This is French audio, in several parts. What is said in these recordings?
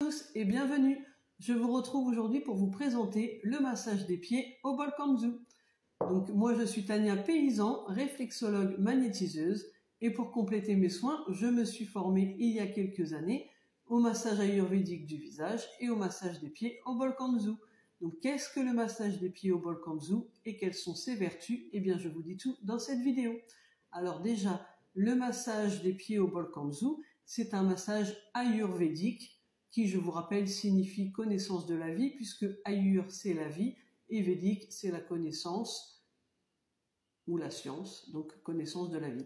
Tous et bienvenue. Je vous retrouve aujourd'hui pour vous présenter le massage des pieds au Bolkanzu. Donc moi je suis Tania Paysan, réflexologue magnétiseuse, et pour compléter mes soins, je me suis formée il y a quelques années au massage ayurvédique du visage et au massage des pieds au Bolkanzu. Donc qu'est-ce que le massage des pieds au Bolkanzu et quelles sont ses vertus? Eh bien je vous dis tout dans cette vidéo. Alors déjà, le massage des pieds au Bolkanzu, c'est un massage ayurvédique qui, je vous rappelle, signifie connaissance de la vie, puisque Ayur, c'est la vie, et Védique, c'est la connaissance ou la science, donc connaissance de la vie.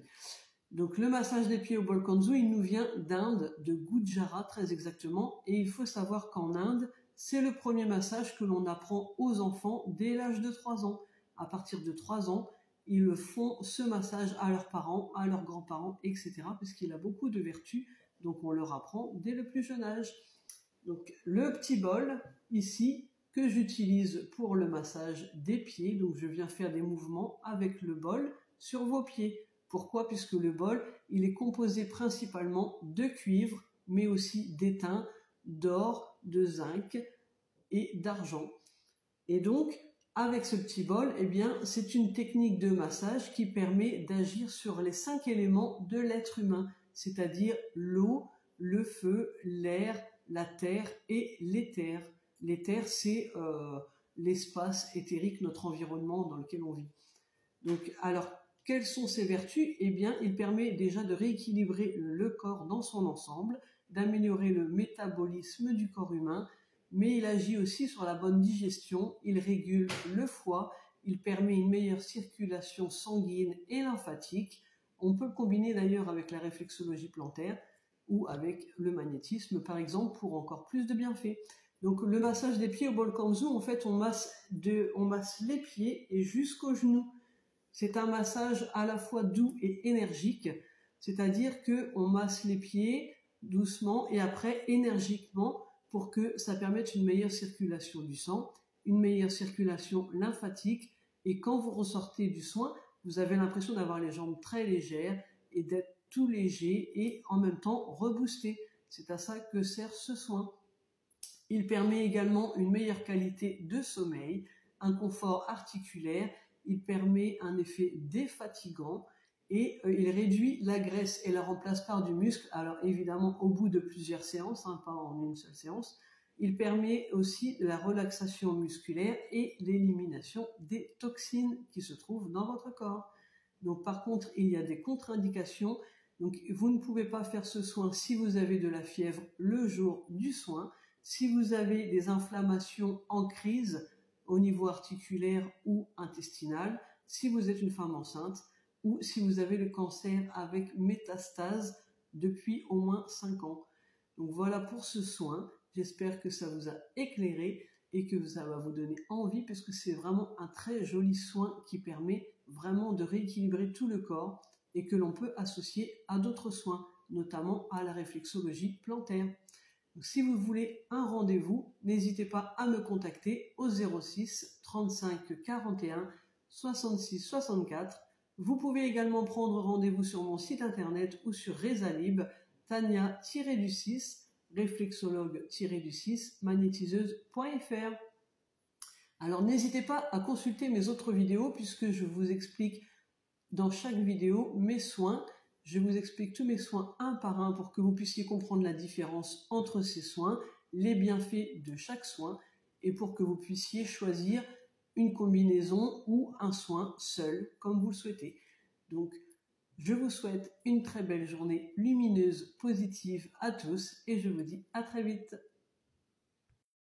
Donc le massage des pieds au Bolkanzu, il nous vient d'Inde, de Gujarat très exactement, et il faut savoir qu'en Inde, c'est le premier massage que l'on apprend aux enfants dès l'âge de 3 ans. À partir de 3 ans, ils font ce massage à leurs parents, à leurs grands-parents, etc., parce qu'il a beaucoup de vertus, donc on leur apprend dès le plus jeune âge. Donc le petit bol ici que j'utilise pour le massage des pieds, donc je viens faire des mouvements avec le bol sur vos pieds. Pourquoi? Puisque le bol, il est composé principalement de cuivre, mais aussi d'étain, d'or, de zinc et d'argent. Et donc, avec ce petit bol, eh bien, c'est une technique de massage qui permet d'agir sur les 5 éléments de l'être humain, c'est-à-dire l'eau, le feu, l'air, la terre et l'éther. L'éther, c'est l'espace éthérique, notre environnement dans lequel on vit. Donc, alors, quelles sont ses vertus? Eh bien, il permet déjà de rééquilibrer le corps dans son ensemble, d'améliorer le métabolisme du corps humain, mais il agit aussi sur la bonne digestion, il régule le foie, il permet une meilleure circulation sanguine et lymphatique. On peut le combiner d'ailleurs avec la réflexologie plantaire ou avec le magnétisme, par exemple, pour encore plus de bienfaits. Donc le massage des pieds au Bolkanzu, en fait, on masse les pieds et jusqu'aux genoux. C'est un massage à la fois doux et énergique, c'est-à-dire qu'on masse les pieds doucement et après énergiquement pour que ça permette une meilleure circulation du sang, une meilleure circulation lymphatique, et quand vous ressortez du soin, vous avez l'impression d'avoir les jambes très légères et d'être tout léger et en même temps reboosté. C'est à ça que sert ce soin. Il permet également une meilleure qualité de sommeil, un confort articulaire, il permet un effet défatigant et il réduit la graisse et la remplace par du muscle. Alors évidemment au bout de plusieurs séances, pas en une seule séance. Il permet aussi la relaxation musculaire et l'élimination des toxines qui se trouvent dans votre corps. Donc par contre, il y a des contre-indications. Donc vous ne pouvez pas faire ce soin si vous avez de la fièvre le jour du soin, si vous avez des inflammations en crise au niveau articulaire ou intestinal, si vous êtes une femme enceinte ou si vous avez le cancer avec métastase depuis au moins 5 ans. Donc voilà pour ce soin. J'espère que ça vous a éclairé et que ça va vous donner envie, puisque c'est vraiment un très joli soin qui permet vraiment de rééquilibrer tout le corps et que l'on peut associer à d'autres soins, notamment à la réflexologie plantaire. Donc, si vous voulez un rendez-vous, n'hésitez pas à me contacter au 06 35 41 66 64. Vous pouvez également prendre rendez-vous sur mon site internet ou sur Rezalib, Tania-6, réflexologue-6, magnétiseuse.fr. Alors n'hésitez pas à consulter mes autres vidéos puisque je vous explique dans chaque vidéo mes soins. Je vous explique tous mes soins un par un pour que vous puissiez comprendre la différence entre ces soins, les bienfaits de chaque soin et pour que vous puissiez choisir une combinaison ou un soin seul comme vous le souhaitez. Donc je vous souhaite une très belle journée lumineuse, positive à tous et je vous dis à très vite.